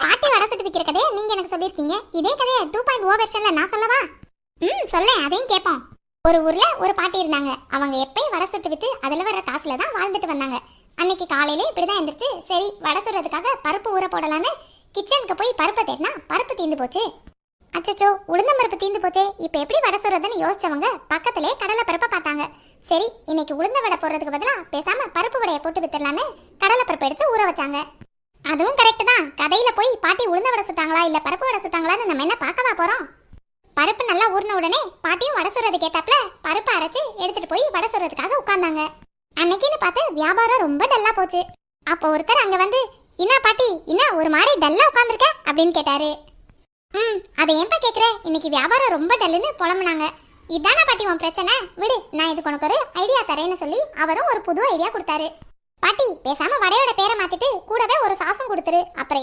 பாட்டி வடை சுட்டு விக்கிற கதையை நீங்க எனக்கு சொல்லிருக்கீங்க. இதே கதையை 2.0 வெர்ஷன்ல நான் சொல்லவா? சொல்லேன், அதையும் கேட்போம். ஒரு ஊர்ல ஒரு பாட்டி இருந்தாங்க. அவங்க எப்பயும் வடை சுட்டு வித்து அதுல வர காசுல தான் வாழ்ந்துட்டு வந்தாங்க. அன்னைக்கு காலையில இப்படிதான் எந்திரிச்சு சரி வடை சுடுறதுக்காக பருப்பு ஊற போடலான்னு கிச்சனுக்கு போய் பருப்பை தேடினா பருப்பு தீந்து போச்சு. அச்சச்சோ, உளுந்தம் பருப்பு தீந்து போச்சே, இப்ப எப்படி வடை சுடுறதுன்னு யோசிச்சவங்க பக்கத்திலே கடலை பருப்பை பார்த்தாங்க. சரி இன்னைக்கு உளுந்த வடை போடுறதுக்கு பதிலா பேசாம பருப்பு வடையை போட்டு வித்துடலான்னு கடலை பருப்பு எடுத்து ஊற வச்சாங்க. அதுவும் கரெக்ட் தான். கதையில போய் பாட்டி உளுந்த வடை சுட்டாங்களா இல்ல பருப்பு வடை சுட்டாங்களான்னு நம்ம என்ன பார்க்கவா போறோம்? பருப்பு நல்லா ஊறின உடனே பாட்டியும் வடை சுடுறது கேட்டாப்ல பருப்பை அரைச்சு எடுத்துட்டு போய் வடை சுடுறதுக்காக உட்கார்ந்தாங்க. அன்னைக்குன்னு பார்த்து வியாபாரம் ரொம்ப டல்லா போச்சு. அப்போ ஒருத்தர் அங்க வந்து, என்ன பாட்டி என்ன ஒரு மாதிரி டல்லா உட்காந்துருக்க அப்படின்னு கேட்டாரு. அதை ஏன்பா கேட்குற, இன்னைக்கு வியாபாரம் ரொம்ப டல்லுன்னு புலம்புனாங்க. இதானா பாட்டி உன் பிரச்சனை, விடு நான் இதுக்கு உனக்கு ஒரு ஐடியா தரேன்னு சொல்லி அவரும் ஒரு புது ஐடியா கொடுத்தாரு. பாட்டி பேசாம வடையோட பேரை மாத்திட்டு கூடவே ஒரு சாசம் கொடுத்துரு, அப்புறம்